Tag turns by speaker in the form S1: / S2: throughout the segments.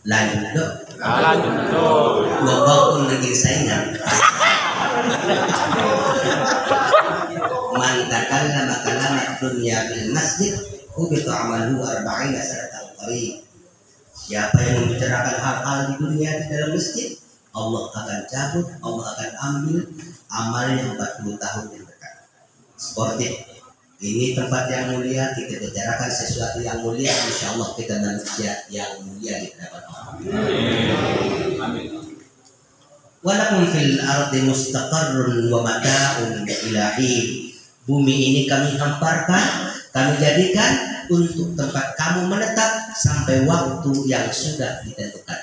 S1: Lanjut dok.
S2: Lanjut dong.
S1: Walaupun negeri saingan. Man takallama kalamat dunya bil masjid ubita amalu arba'ina sanatan qarib. Siapa yang membicarakan hal-hal di dunia di dalam masjid, Allah akan cabut, Allah akan ambil amalnya 40 tahun yang dekat. Seperti ini tempat yang mulia, kita bicarakan sesuatu yang mulia, insya Allah kita manusia yang mulia di hadapan Allah.
S2: Amin.
S1: Walakum fil ardi mustaqarrun wa mata'un ilahi. Bumi ini kami hamparkan, kami jadikan untuk tempat kamu menetap sampai waktu yang sudah ditentukan.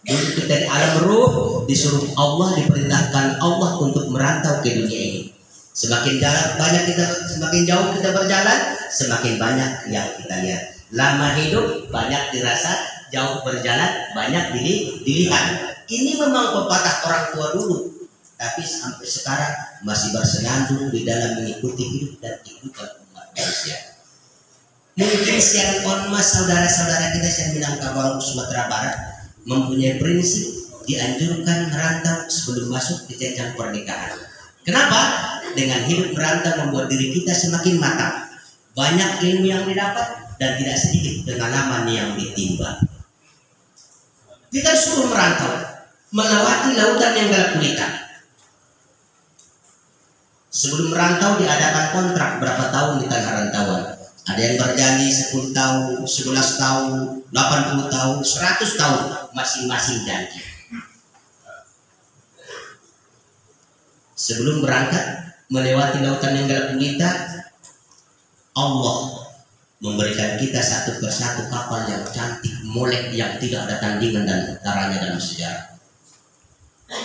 S1: Dulu kita di alam ruh disuruh Allah, diperintahkan Allah untuk merantau ke dunia ini. Semakin jauh kita berjalan, semakin banyak yang kita lihat. Lama hidup banyak dirasa, jauh berjalan banyak dilihat. Ini memang pepatah orang tua dulu, tapi sampai sekarang masih bersenandung di dalam mengikuti hidup dan kehidupan umat manusia. Mungkin siang ormas saudara-saudara kita yang Minangkabau Sumatera Barat mempunyai prinsip dianjurkan merantau sebelum masuk ke jenjang pernikahan. Kenapa? Dengan hidup merantau membuat diri kita semakin matang, banyak ilmu yang didapat dan tidak sedikit pengalaman yang ditimba. Kita suruh merantau, melewati lautan yang gelap gulita. Sebelum merantau diadakan kontrak berapa tahun di tanah rantauan. Ada yang berjanji 10 tahun, 11 tahun, 80 tahun, 100 tahun, masing-masing janji. Sebelum berangkat melewati lautan yang gelap gulita, Allah memberikan kita satu persatu kapal yang cantik, molek, yang tidak ada tandingan dan taranya dalam sejarah.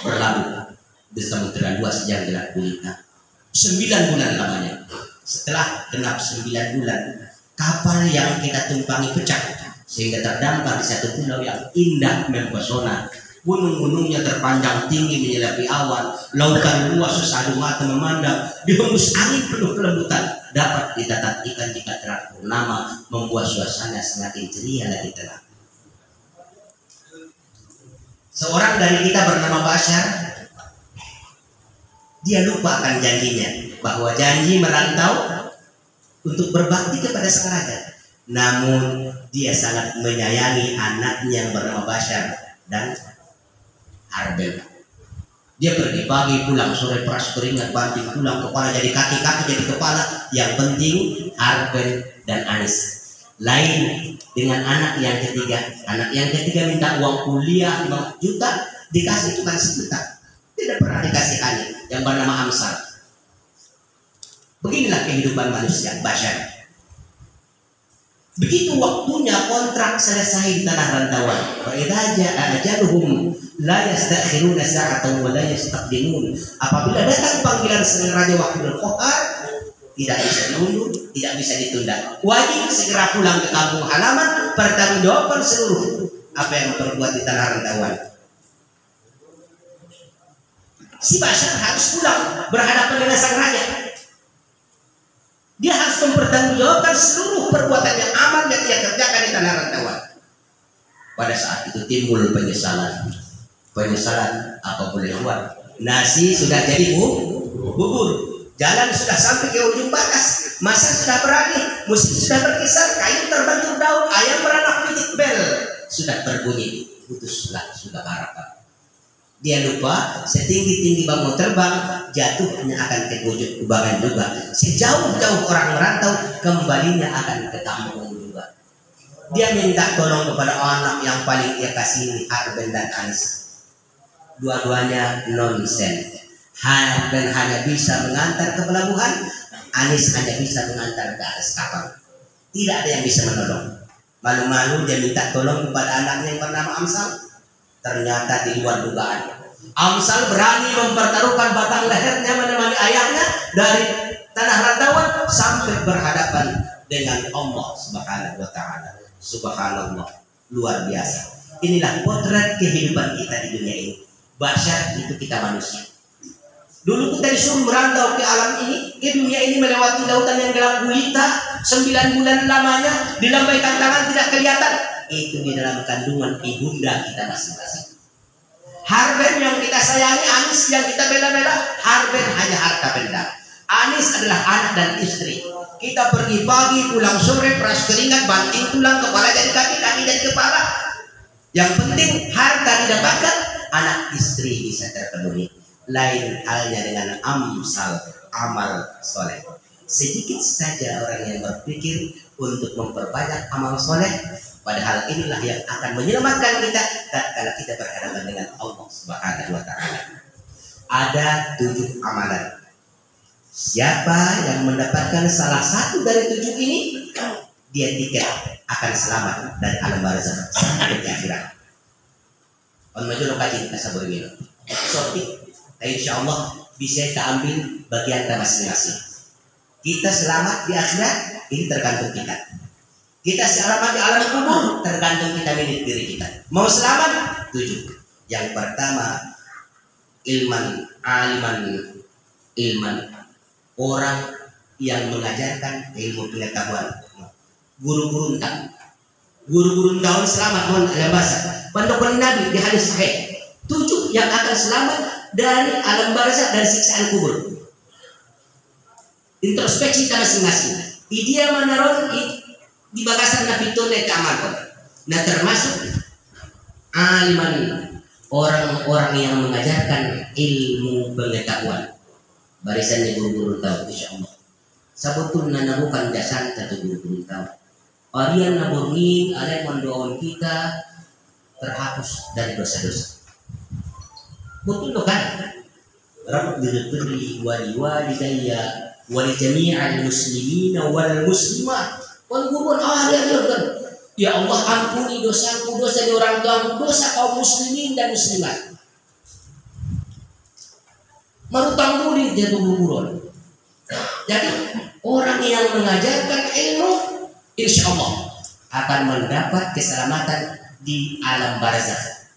S1: Berlabuh di Samudra Luas yang gelap gulita 9 bulan lamanya. Setelah genap 9 bulan, kapal yang kita tumpangi pecah sehingga terdampar di satu pulau yang indah mempesona. Gunung-gunungnya terpanjang tinggi menyelipi awan, lautan luas sesadu mata memandang, dihembus angin penuh kelembutan. Dapat ditatap ikan jika terang purnama, membuat suasana semakin ceria lagi tenang. Seorang dari kita bernama Bashar, dia lupa akan janjinya, bahwa janji merantau untuk berbakti kepada sang raja. Namun dia sangat menyayangi anaknya yang bernama Bashar dan Arbel. Dia pergi pagi, pulang sore, peras keringat, banting tulang, kepala jadi kaki, kaki jadi kepala. Yang penting Arbel dan Anis. Lain dengan anak yang ketiga. Anak yang ketiga minta uang kuliah 5 juta, dikasih cuma sejuta. Tidak pernah dikasih Anis yang bernama Amsal. Beginilah kehidupan manusia, Bashar. Begitu waktunya kontrak selesai di tanah rantauan, fa idza jaa ajaluhum la yastakhiruna sa'atan wa la yastaqdimun. Apabila datang panggilan sang raja Wahidul Qahar, tidak bisa diundur, tidak bisa ditunda. Wajib segera pulang ke kampung halaman, pertanggungjawabkan seluruh apa yang perbuat di tanah rantauan. Si Bashar harus pulang berhadapan dengan sang raja. Dia harus mempertanggungjawabkan seluruh perbuatan yang aman yang ia kerjakan di tanah rantauan. Pada saat itu timbul penyesalan. Penyesalan apa boleh buat? Nasi sudah jadi bubur. Jalan sudah sampai ke ujung batas. Masa sudah berakhir. Musik sudah berkisar. Kayu terbentur daun. Ayam beranak pitik bel sudah berbunyi. Putuslah sudah harapan. Dia lupa setinggi-tinggi bangun terbang, jatuhnya akan ke pojok kubangan juga. Sejauh-jauh orang merantau, kembalinya akan ke kampung juga. Dia minta tolong kepada anak yang paling ia kasihi, Arbel dan Anis. Dua-duanya nonsen. Arbel hanya bisa mengantar ke pelabuhan, Anis hanya bisa mengantar ke atas kapal. Tidak ada yang bisa menolong. Malu-malu dia minta tolong kepada anaknya yang bernama Amsal. Ternyata di luar dugaan. Amsal berani mempertaruhkan batang lehernya menemani ayahnya dari tanah rantauan sampai berhadapan dengan Allah Subhanahu wa taala. Subhanallah, luar biasa. Inilah potret kehidupan kita di dunia ini. Bashar itu kita manusia. Dulu kita disuruh merantau ke alam ini, ke dunia ini, melewati lautan yang gelap gulita 9 bulan lamanya, dilambaikan tangan tidak kelihatan. itu di dalam kandungan ibunda kita masing-masing. Harben yang kita sayangi, Anis yang kita bela-bela, Harben hanya harta benda. Anis adalah anak dan istri. Kita pergi pagi, pulang sore, peras keringat, banting tulang, kepala jadi kaki, kaki jadi kepala. Yang penting harta didapatkan, anak istri bisa terpenuhi. Lain halnya dengan amal soleh. Sedikit saja orang yang berpikir untuk memperbanyak amal soleh, padahal inilah yang akan menyelamatkan kita tatkala kita berhadapan dengan Allah Subhanahu wa taala. Ada 7 amalan. Siapa yang mendapatkan salah satu dari 7 ini, dia tiket akan selamat dari alam barzakh sampai di akhirat. On maju lokasi kita sabar ini. Sotik, insyaallah bisa kita ambil bagian masing-masing. Kita selamat di akhirat, ini tergantung kita. Kita selamat di alam kubur, tergantung kita milik diri kita. Mau selamat? 7. Yang pertama, ilman, orang yang mengajarkan ilmu pengetahuan. Guru-guru tahun selamat dalam bahasa. Pendokter Nabi di hadis sahih. 7 yang akan selamat dari alam barzakh dan siksaan kubur. Introspeksi kita masing-masing. Dia menaruh di bagasan Nabi itu amalkan. Nah termasuk aliman, orang-orang yang mengajarkan ilmu pengetahuan. Barisannya guru-guru tahu, insya Allah. Sabutuna nabukan jasan satu guru-guru tahu. Arian naburni, ada yang mendoakan kita terhapus dari dosa-dosa. Betul kan? Rabb birri wali daya wali jami'al muslimina wal muslimat. Ya Allah, ampuni dosaku, dosa di orang tuaku, dosa kaum muslimin dan muslimat. Marutang budi dia guru. Jadi orang yang mengajarkan ilmu, insya Allah akan mendapat keselamatan di alam barzakh.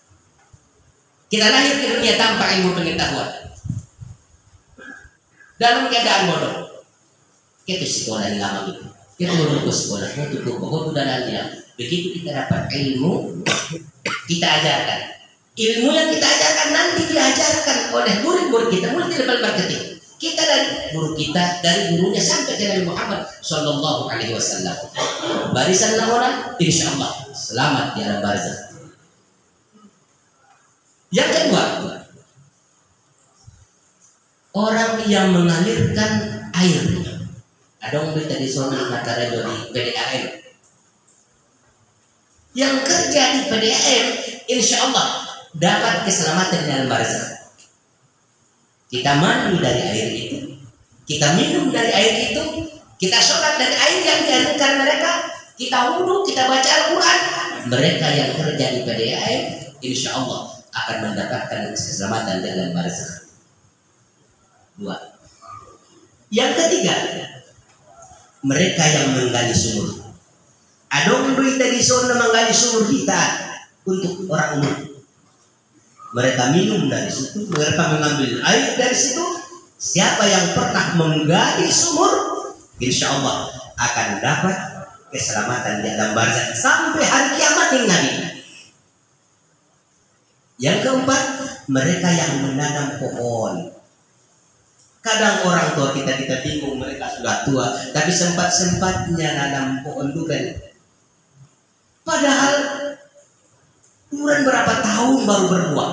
S1: Kita lahir ke dunia tanpa ilmu pengetahuan, dalam keadaan bodoh. Kita sekolah yang lama itu, kita lulus sekolah, itu dalamnya. Begitu kita dapat ilmu, kita ajarkan. Ilmu yang kita ajarkan nanti diajarkan oleh murid-murid kita, multi level marketing. Kita dari guru kita, dari gurunya sampai ke Nabi Muhammad Sallallahu Alaihi Wasallam. Barisan lawan, insya Allah selamat di alam barzakh. Yang kedua, orang yang mengalirkan air. Ada orang berita di sana kata radio di PDAM. Yang kerja di PDAM, insya Allah dapat keselamatan dalam barzakh. Kita mandi dari air itu, kita minum dari air itu, kita sholat dari air yang diajarkan mereka, kita wudhu, kita baca Al-Quran. Mereka yang kerja di PDAM, insya Allah akan mendapatkan keselamatan dalam barzakh. 2. Yang ketiga, mereka yang menggali sumur. Adong berita di sana menggali sumur kita untuk orang umum. Mereka minum dari situ, mereka mengambil air dari situ. Siapa yang pernah menggali sumur, insya Allah akan dapat keselamatan di alam barzakh sampai hari kiamat dengan ini. Yang keempat, mereka yang menanam pohon. Kadang orang tua kita bingung, mereka sudah tua, tapi sempat-sempatnya nanam pohon durian. Padahal durian berapa tahun baru berbuah.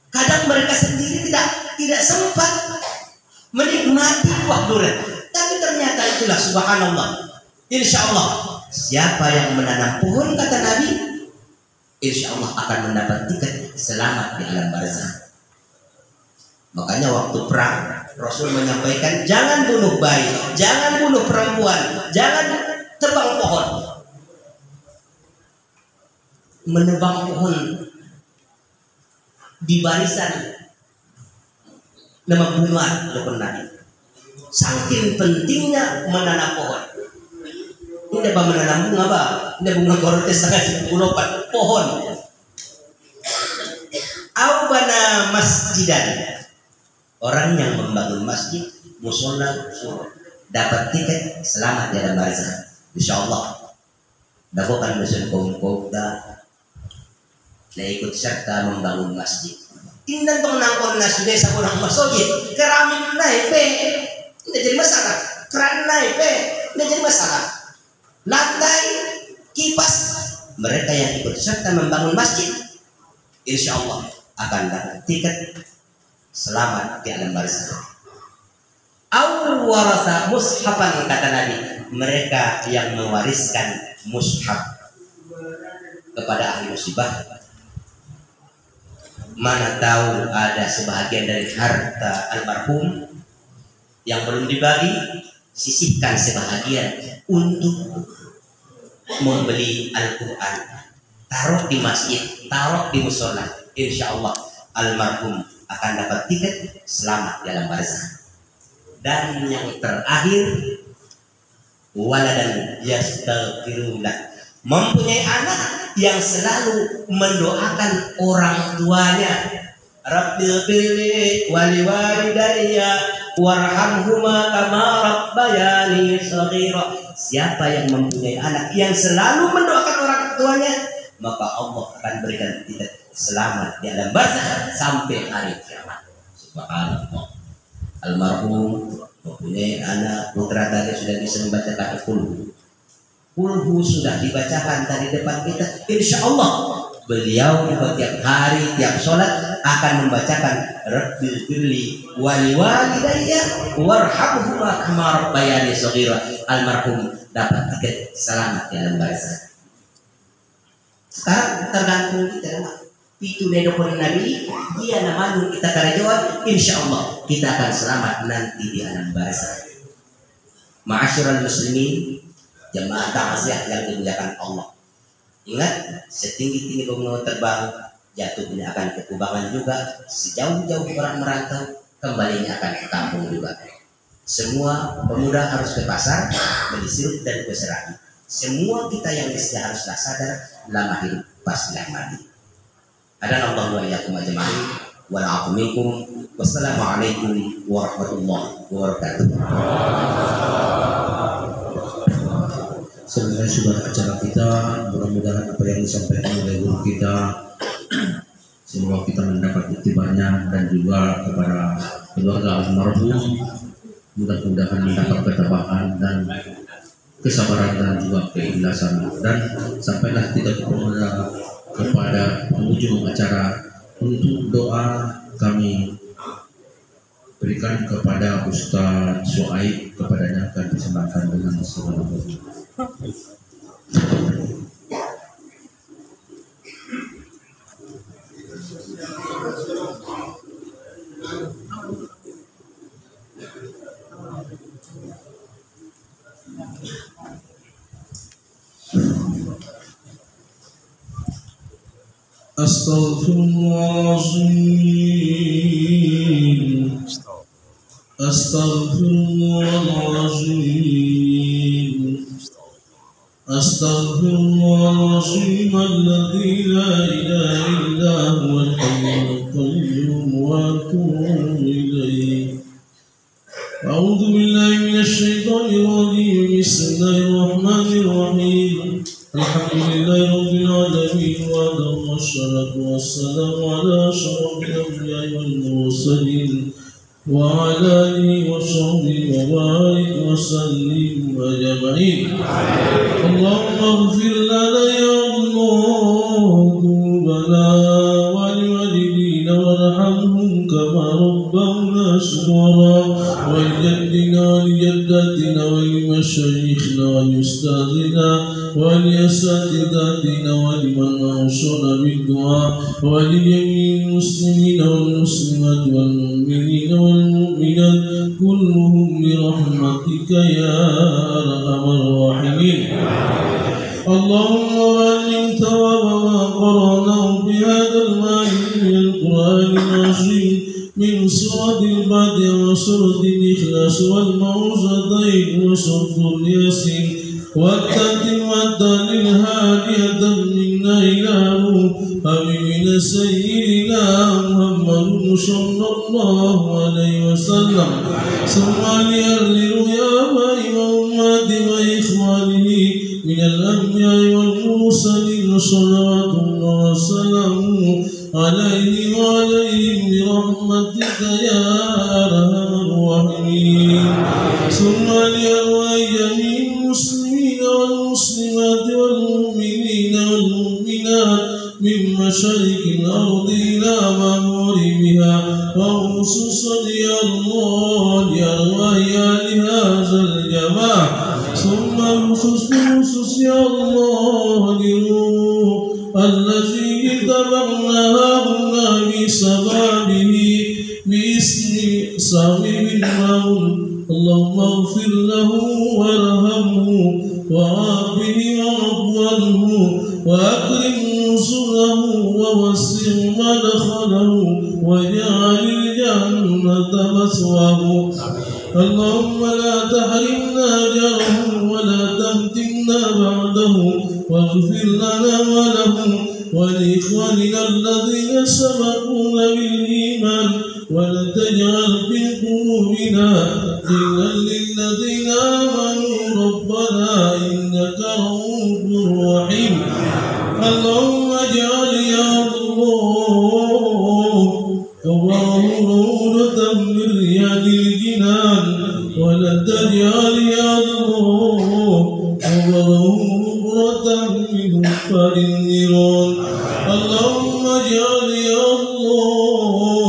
S1: Kadang mereka sendiri tidak sempat menikmati buah durian. Tapi ternyata itulah subhanallah. Insya Allah siapa yang menanam pohon kata Nabi, insya Allah akan mendapat tiket selamat di alam barzakh. Makanya waktu perang Rasul menyampaikan jangan bunuh bayi, jangan bunuh perempuan, jangan tebang pohon. Menebang pohon di barisan nama bunga lokon Nabi. Saking pentingnya menanam pohon. Ini apa menanam bunga apa? Ini bunga kortes sangat pulopan pohon. Aubana masjidan. Orang yang membangun masjid, musola, dapat tiket selamat dalam barzakh. Insya Allah. dakokan dusun kaum na ikut serta membangun masjid. Indan tong nangkon na sudah sa kurang masjid, keramin naik pe, tidak jadi masalah. Keran naik pe, tidak jadi masalah. Lantai, kipas, mereka yang ikut serta membangun masjid, insya Allah akan dapat tiket selamat di alam barzakh. Aw warasa mushafan, kata Nabi, mereka yang mewariskan mushaf kepada ahli musibah. Mana tahu ada sebahagian dari harta almarhum yang belum dibagi, sisihkan sebahagian untuk membeli Al-Quran, taruh di masjid, taruh di musola. Insya Allah almarhum akan dapat tiket selamat dalam barzakh. Dan yang terakhir, waladan yastaghfirullah, mempunyai anak yang selalu mendoakan orang tuanya. Rabbil firli wali walidayya warhamhuma kama rabbayani shaghira. Siapa yang mempunyai anak yang selalu mendoakan orang tuanya, maka Allah akan berikan kita selamat di alam barzakh sampai hari kiamat. Subhanallah. Almarhum mempunyai anak, putra tadi sudah bisa membacakan kulhu sudah dibacakan tadi depan kita. Insya Allah beliau tiap hari, tiap sholat akan membacakan Rabbil firli wali walidayya warhamhuma kama rabbayani shaghira. Almarhum dapat tiket selamat dalam barzakh. Sekarang tergantung kita. Itu nedokon Nabi, dia namanya kita karajawan, insya Allah kita akan selamat nanti di alam barzakh. Ma'asyiral muslimin, jamaah ta'ziah yang dimuliakan Allah. Ingat, setinggi-tinggi bunga terbang, jatuhnya akan ke kubangan juga. Sejauh-jauh orang merantau, kembalinya akan ke kampung juga. Semua pemuda harus ke pasar, beli sirup dan kue seragi. Semua kita yang disini haruslah sadar, lama hidup pastilah mati. Adana Allah wa iyyakum ajma'in wa la'afu minkum. Wassalamualaikum warahmatullahi wabarakatuh.
S3: Sebenarnya sudah acara kita, mudah-mudahan apa yang disampaikan oleh guru kita semoga kita mendapat iktibarnya, dan juga kepada keluarga almarhum mudah-mudahan mendapat ketabahan dan kesabaran dan juga keikhlasan, dan sampailah kita kepada penghujung acara. Untuk doa kami berikan kepada Ustaz Suaib, kepadanya akan disematkan dengan segala bentuk. Astaghfirullahaladzim, astaghfirullahaladzim, astaghfirullahaladzim, alladzi la ilaha illa huwal hayyul qayyum wa atubu ilaih. A'udzu billahi minasy syaithanir rajim. Bismillahirrahmanirrahim. Alhamdulillahi rabbil alamin wa wassalatu wassalamu ala asyrafil anbiya'i wal mursalin wa ala alihi wa sahbihi wa barik wa sallim ajma'in. Allahumma ighfir lana ya Allah dhunubana wa liwalidina warhamhum kama rabbawna shighara wa lijaddina wa lijaddatina wa limashayikhina wa liustadhina ولأساتذتنا ولمن أوصانا بالدعاء ولجميع المسلمين والمسلمات والمؤمنين والمؤمنات كلهم برحمتك يا أرحم الراحمين. اللهم بلغ ثواب ما قرأناه بهذا المعنى من القرآن العظيم من سورة الفاتحة وسورة الإخلاص والمعوذتين وسورة الياسين والتتمة للهادية منا إلى حبيبنا سيدنا محمد صلى الله عليه وسلم ثم لأهل رؤيا وأمهات وإخوانه من الأنبياء
S4: المرسلين صلوات الله وسلامه عليه وعليهم برحمتك يا أرحم الراحمين. ثم لأرواح جميع المسلمين والمسلمات والمؤمنين والمؤمنات من مشارق الأرض إلى مغاربها، وخصوصا يا الله لأرواح أهل هذا الجماع، ثم بخصوص يا الله لروح الذي اتبعناها هنا بسببه باسم صاحب الموت. اللهم اغفر له وارحمه وعافه وعفوه وأكرم نزله ووسع مدخله واجعل الجنة مثواه. اللهم لا تحرمنا أجره ولا تفتنا بعده، واغفر لنا وله ولإخواننا الذين سبقونا بالإيمان، ولا تجعل في قلوبنا غلا للذين آمنوا ربنا إنك رؤوف رحيم. اللهم اجعل يا الله قبره روضة من رياض الجنان، ولا تجعل يا الله قبره مبرة من نار النيران. اللهم اجعل يا الله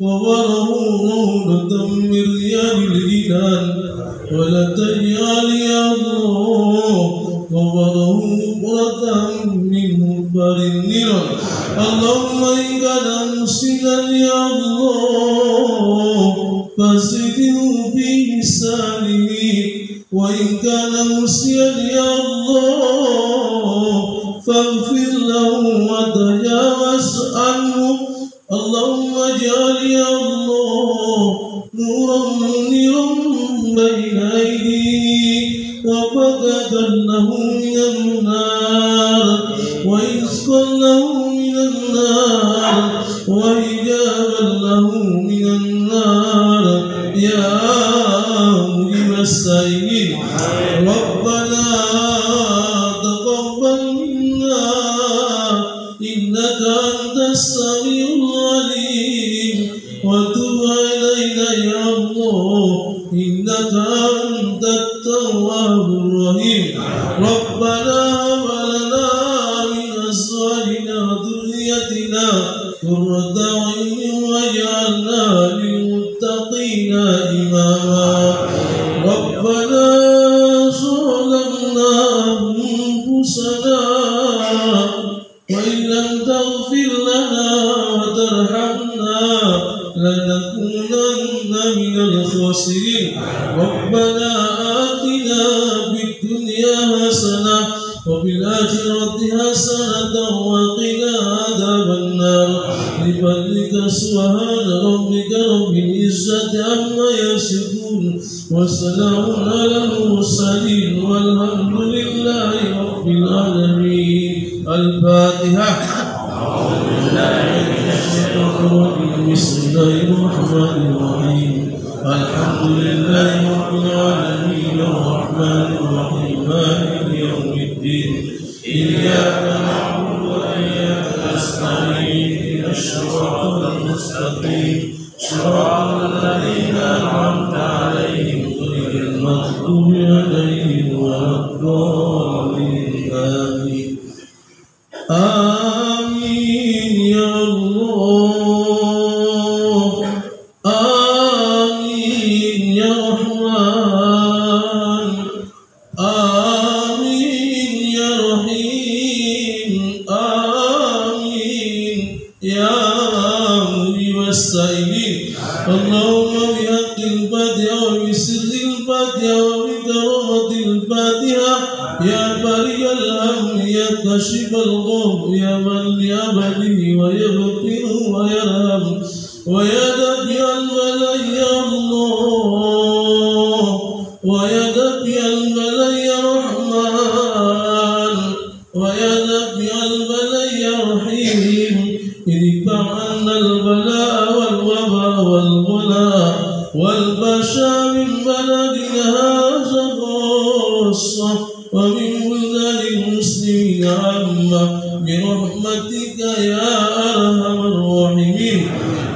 S4: قبره روضة من رياض الجنان، ولا تجعل يا الله قبره مبرة من نار النيران. اللهم إن كان مسلما يا الله فزده بإحسانه، وإن كان مسيئا يا الله فاغفر له وتجاوز عنه. اللهم اجعل يا الله نورا منيرا بين أيديه وبغدا له من النار، ورزقا له من النار، وحجابا له من النار يا مجيب السائلين. ربنا تقبل منا إنك أنت السميع العليم، وتب علينا يا الله إنك أنت التواب الرحيم. ربنا هب لنا من أزواجنا وذريتنا قرة أعين واجعلنا للمتقين إماما. ربنا ظلمنا أنفسنا وإن لم تغفر لنا وترحمنا لنكونن من الخاسرين. ربنا آتنا في الدنيا حسنة وفي الآخرة حسنة وقنا عذاب النار. بفضلك سبحان ربك رب العزة عما يصفون وسلام على المرسلين والحمد لله رب العالمين. الفاتحة. بسم الله الرحمن الرحيم. الحمد لله رب العالمين الرحمن الرحيم مالك يوم الدين. إياك نعبد وإياك نستعين اهدنا الصراط المستقيم صراط الذين أنعمت عليهم غير المغضوب عليهم ولا الضالين. آمين آمين يا الله. آمين يا رحمن. آمين يا رحيم. آمين يا مجيب السائلين. اللهم بحق الفاتحة وبسر الفاتحة وبكرامة الفاتحة يا فرج الهم يا كاشف الغم يا من لعبده ويغفر ويرحم ويا دافع البلاء يا الله ويا دافع البلاء يا رحمن ويا دافع البلاء يا رحيم. ادفع عنا البلاء والوباء والغلاء والبشا من بلدنا هذا خاصة ومن بلدان المسلمين عامة. برحمتك يا أرحم الراحمين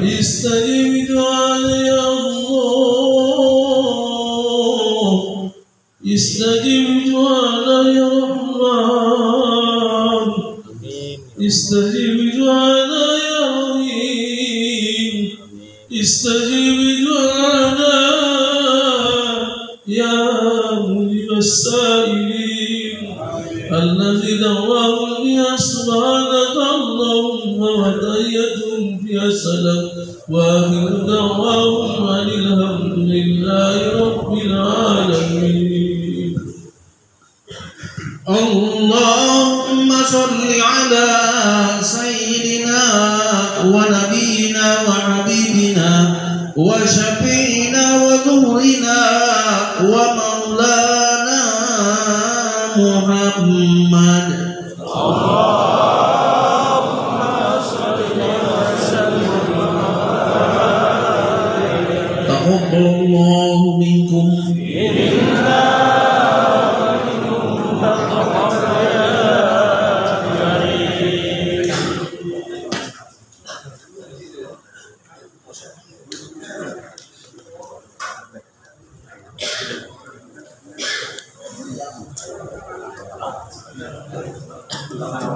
S4: استجب دعانا يا الله استجب دعانا يا رحمن استجب دعانا يا رحيم استجب دعانا يا مجيب السائلين الذي دعواه بها سبحانك اللهم وتحيتهم فيها سلام وآخر دعواهم أن الحمد لله رب العالمين.
S3: اللهم صل على سيدنا ونبينا وحبيبنا وشفينا وظهرنا ومولانا محمد. تقبل الله منكم.
S2: Amin.